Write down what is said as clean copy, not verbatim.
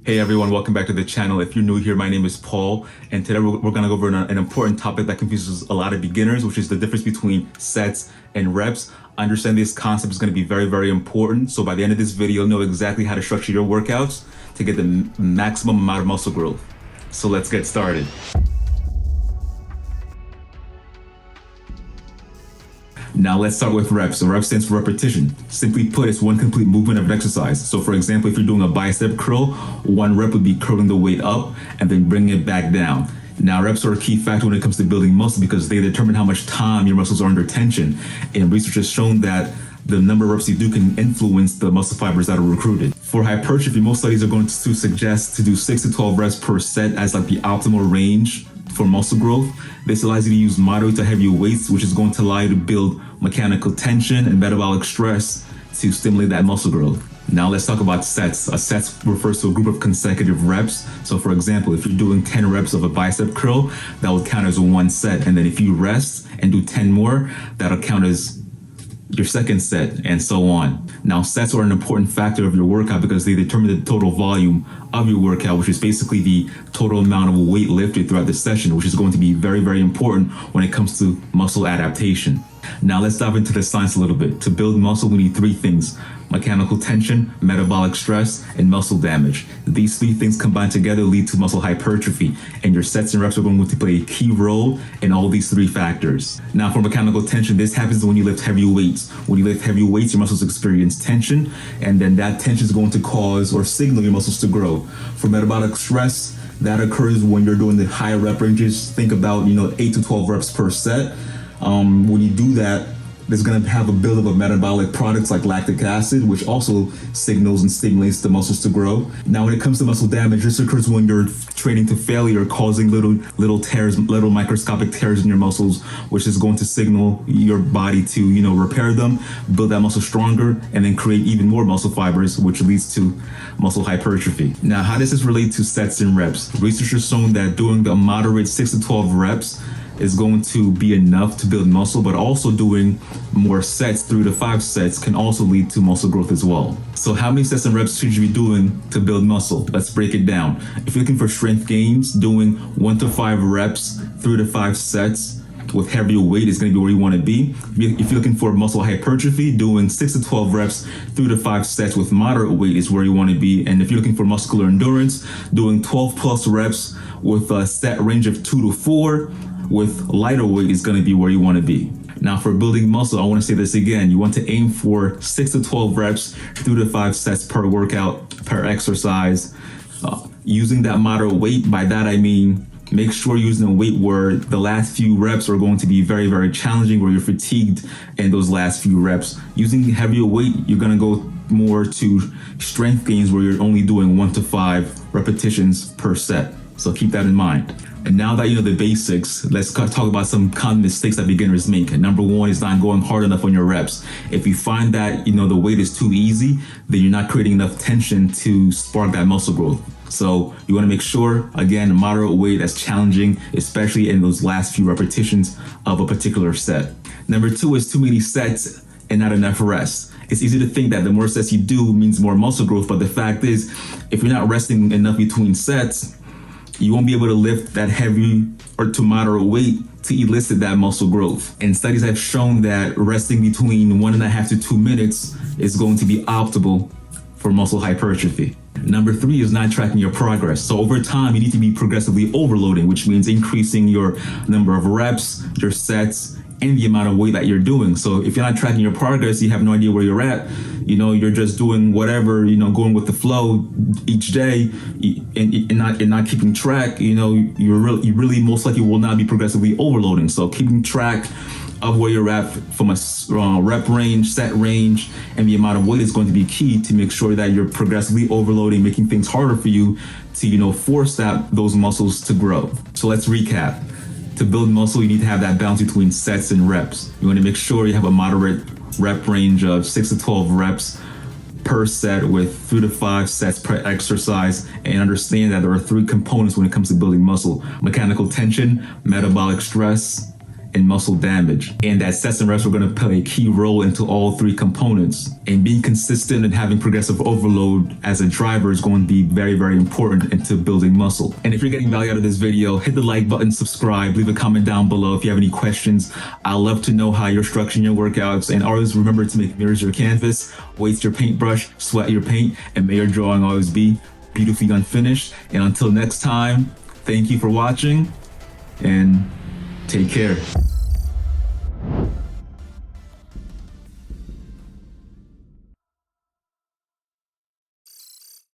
Hey everyone, welcome back to the channel. If you're new here, my name is Paul, and today we're going to go over an important topic that confuses a lot of beginners, which is the difference between sets and reps. Understand this concept is going to be very, very important. So by the end of this video, you'll know exactly how to structure your workouts to get the maximum amount of muscle growth. So let's get started. Now let's start with reps. So rep stands for repetition. Simply put, it's one complete movement of an exercise. So for example, if you're doing a bicep curl, one rep would be curling the weight up and then bringing it back down. Now reps are a key factor when it comes to building muscle because they determine how much time your muscles are under tension. And research has shown that the number of reps you do can influence the muscle fibers that are recruited. For hypertrophy, most studies are going to suggest to do 6 to 12 reps per set as like the optimal range for muscle growth. This allows you to use moderate to heavy weights, which is going to allow you to build mechanical tension and metabolic stress to stimulate that muscle growth. Now let's talk about sets. A set refers to a group of consecutive reps. So for example, if you're doing 10 reps of a bicep curl, that would count as one set. And then if you rest and do 10 more, that'll count as your second set, and so on. Now, sets are an important factor of your workout because they determine the total volume of your workout, which is basically the total amount of weight lifted throughout the session, which is going to be very, very important when it comes to muscle adaptation. Now, let's dive into the science a little bit. To build muscle, we need three things: mechanical tension, metabolic stress, and muscle damage. These three things combined together lead to muscle hypertrophy, and your sets and reps are going to play a key role in all these three factors. Now, for mechanical tension, this happens when you lift heavy weights. When you lift heavy weights, your muscles experience tension, and then that tension is going to cause or signal your muscles to grow. For metabolic stress, that occurs when you're doing the higher rep ranges. Think about 8 to 12 reps per set. When you do that, there's going to have a buildup of metabolic products like lactic acid, which also signals and stimulates the muscles to grow. Now, when it comes to muscle damage, this occurs when you're training to failure, causing little tears, little microscopic tears in your muscles, which is going to signal your body to, repair them, build that muscle stronger, and then create even more muscle fibers, which leads to muscle hypertrophy. Now, how does this relate to sets and reps? Research has shown that doing the moderate 6 to 12 reps is going to be enough to build muscle, but also doing more sets, 3 to 5 sets, can also lead to muscle growth as well. So how many sets and reps should you be doing to build muscle? Let's break it down. If you're looking for strength gains, doing 1 to 5 reps, 3 to 5 sets with heavier weight is going to be where you want to be. If you're looking for muscle hypertrophy, doing 6 to 12 reps, 3 to 5 sets with moderate weight is where you want to be. And if you're looking for muscular endurance, doing 12 plus reps with a set range of 2 to 4 with lighter weight is going to be where you want to be. Now, for building muscle, I want to say this again. You want to aim for 6 to 12 reps, 3 to 5 sets per workout, per exercise. Using that moderate weight, by that I mean make sure you're using a weight where the last few reps are going to be very, very challenging, where you're fatigued in those last few reps. Using heavier weight, you're going to go more to strength gains where you're only doing 1 to 5 repetitions per set. So keep that in mind. And now that you know the basics, let's talk about some common mistakes that beginners make. Number one is not going hard enough on your reps. If you find that the weight is too easy, then you're not creating enough tension to spark that muscle growth. So you want to make sure, again, moderate weight that's challenging, especially in those last few repetitions of a particular set. Number two is too many sets and not enough rest. It's easy to think that the more sets you do means more muscle growth, but the fact is, if you're not resting enough between sets, you won't be able to lift that heavy or to moderate weight to elicit that muscle growth. And studies have shown that resting between 1.5 to 2 minutes is going to be optimal for muscle hypertrophy. Number three is not tracking your progress. So over time, you need to be progressively overloading, which means increasing your number of reps, your sets, and the amount of weight that you're doing. So if you're not tracking your progress, you have no idea where you're at. You're just doing whatever, going with the flow each day, and not keeping track. You really most likely will not be progressively overloading. So keeping track of where you're at from a rep range, set range, and the amount of weight is going to be key to make sure that you're progressively overloading, making things harder for you to force those muscles to grow. So let's recap. To build muscle, you need to have that balance between sets and reps. You want to make sure you have a moderate rep range of 6 to 12 reps per set with 3 to 5 sets per exercise, and understand that there are 3 components when it comes to building muscle: mechanical tension, metabolic stress, and muscle damage. And that sets and reps are going to play a key role into all three components. And being consistent and having progressive overload as a driver is going to be very, very important into building muscle. And if you're getting value out of this video, hit the like button, subscribe, leave a comment down below if you have any questions. I'd love to know how you're structuring your workouts. And always remember to make mirrors your canvas, weights your paintbrush, sweat your paint, and may your drawing always be beautifully unfinished. And until next time, thank you for watching and take care.